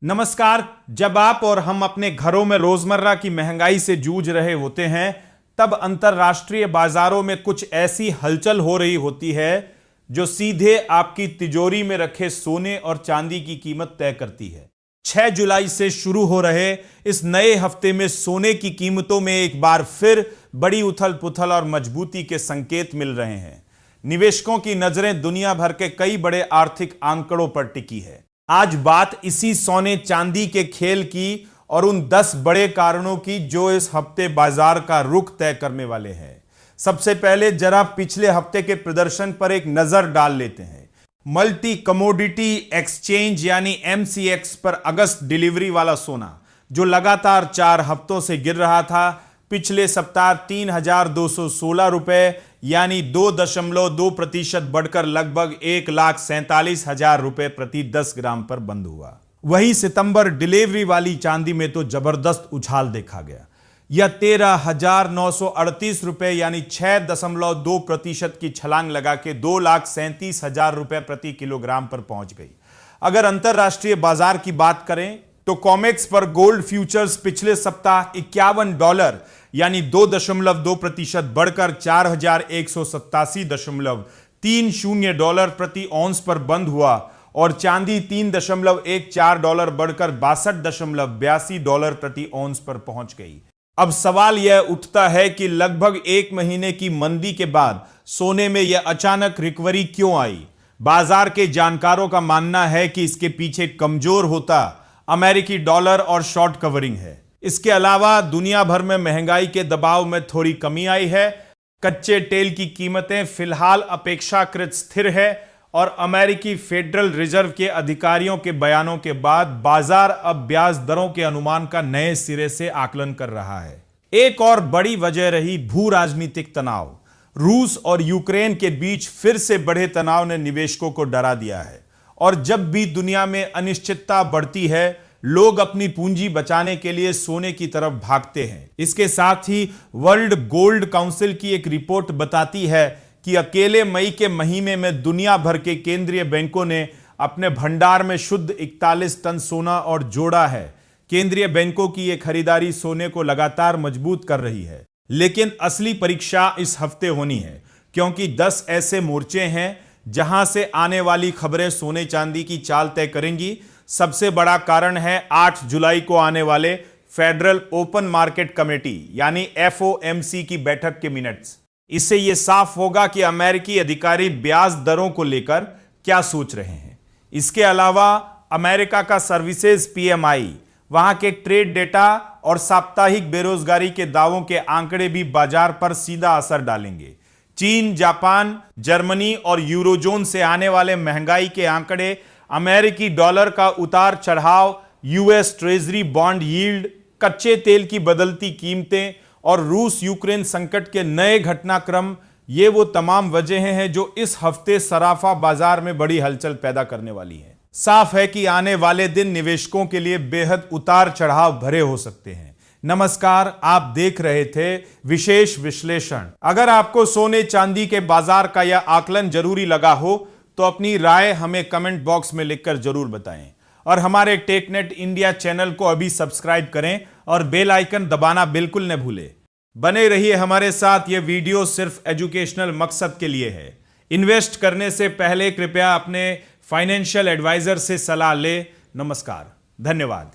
नमस्कार। जब आप और हम अपने घरों में रोजमर्रा की महंगाई से जूझ रहे होते हैं, तब अंतरराष्ट्रीय बाजारों में कुछ ऐसी हलचल हो रही होती है जो सीधे आपकी तिजोरी में रखे सोने और चांदी की कीमत तय करती है। 6 जुलाई से शुरू हो रहे इस नए हफ्ते में सोने की कीमतों में एक बार फिर बड़ी उथल पुथल और मजबूती के संकेत मिल रहे हैं। निवेशकों की नजरें दुनिया भर के कई बड़े आर्थिक आंकड़ों पर टिकी है। आज बात इसी सोने चांदी के खेल की और उन 10 बड़े कारणों की जो इस हफ्ते बाजार का रुख तय करने वाले हैं। सबसे पहले जरा पिछले हफ्ते के प्रदर्शन पर एक नजर डाल लेते हैं। मल्टी कमोडिटी एक्सचेंज यानी MCX पर अगस्त डिलीवरी वाला सोना जो लगातार 4 हफ्तों से गिर रहा था, पिछले सप्ताह 3,216 रुपए यानी 2.2% बढ़कर लगभग 1,47,000 रुपए प्रति 10 ग्राम पर बंद हुआ। वहीं सितंबर डिलीवरी वाली चांदी में तो जबरदस्त उछाल देखा गया। यह 13,938 रुपए यानी 6.2% की छलांग लगा के 2,37,000 रुपए प्रति किलोग्राम पर पहुंच गई। अगर अंतरराष्ट्रीय बाजार की बात करें तो कॉमेक्स पर गोल्ड फ्यूचर्स पिछले सप्ताह $51 यानी 2.2% बढ़कर 4,187.30 डॉलर प्रति औंस पर बंद हुआ और चांदी $3.14 बढ़कर $62.82 प्रति औंस पर पहुंच गई। अब सवाल यह उठता है कि लगभग 1 महीने की मंदी के बाद सोने में यह अचानक रिकवरी क्यों आई। बाजार के जानकारों का मानना है कि इसके पीछे कमजोर होता अमेरिकी डॉलर और शॉर्ट कवरिंग है। इसके अलावा दुनिया भर में महंगाई के दबाव में थोड़ी कमी आई है। कच्चे तेल की कीमतें फिलहाल अपेक्षाकृत स्थिर है और अमेरिकी फेडरल रिजर्व के अधिकारियों के बयानों के बाद बाजार अब ब्याज दरों के अनुमान का नए सिरे से आकलन कर रहा है। एक और बड़ी वजह रही भू राजनीतिक तनाव। रूस और यूक्रेन के बीच फिर से बढ़े तनाव ने निवेशकों को डरा दिया है और जब भी दुनिया में अनिश्चितता बढ़ती है, लोग अपनी पूंजी बचाने के लिए सोने की तरफ भागते हैं। इसके साथ ही वर्ल्ड गोल्ड काउंसिल की एक रिपोर्ट बताती है कि अकेले मई के महीने में दुनिया भर के केंद्रीय बैंकों ने अपने भंडार में शुद्ध 41 टन सोना और जोड़ा है। केंद्रीय बैंकों की यह खरीदारी सोने को लगातार मजबूत कर रही है। लेकिन असली परीक्षा इस हफ्ते होनी है, क्योंकि 10 ऐसे मोर्चे हैं जहां से आने वाली खबरें सोने चांदी की चाल तय करेंगी। सबसे बड़ा कारण है 8 जुलाई को आने वाले फेडरल ओपन मार्केट कमेटी यानी FOMC की बैठक के मिनट्स। इससे यह साफ होगा कि अमेरिकी अधिकारी ब्याज दरों को लेकर क्या सोच रहे हैं। इसके अलावा अमेरिका का सर्विसेज PMI, वहां के ट्रेड डेटा और साप्ताहिक बेरोजगारी के दावों के आंकड़े भी बाजार पर सीधा असर डालेंगे। चीन, जापान, जर्मनी और यूरोजोन से आने वाले महंगाई के आंकड़े, अमेरिकी डॉलर का उतार चढ़ाव, US ट्रेजरी बॉन्ड यील्ड, कच्चे तेल की बदलती कीमतें और रूस यूक्रेन संकट के नए घटनाक्रम, ये वो तमाम वजहें हैं जो इस हफ्ते सराफा बाजार में बड़ी हलचल पैदा करने वाली हैं। साफ है कि आने वाले दिन निवेशकों के लिए बेहद उतार चढ़ाव भरे हो सकते हैं। नमस्कार, आप देख रहे थे विशेष विश्लेषण। अगर आपको सोने चांदी के बाजार का यह आकलन जरूरी लगा हो तो अपनी राय हमें कमेंट बॉक्स में लिखकर जरूर बताएं और हमारे टेकनेट इंडिया चैनल को अभी सब्सक्राइब करें और बेल आइकन दबाना बिल्कुल न भूलें। बने रहिए हमारे साथ। यह वीडियो सिर्फ एजुकेशनल मकसद के लिए है। इन्वेस्ट करने से पहले कृपया अपने फाइनेंशियल एडवाइजर से सलाह लें। नमस्कार, धन्यवाद।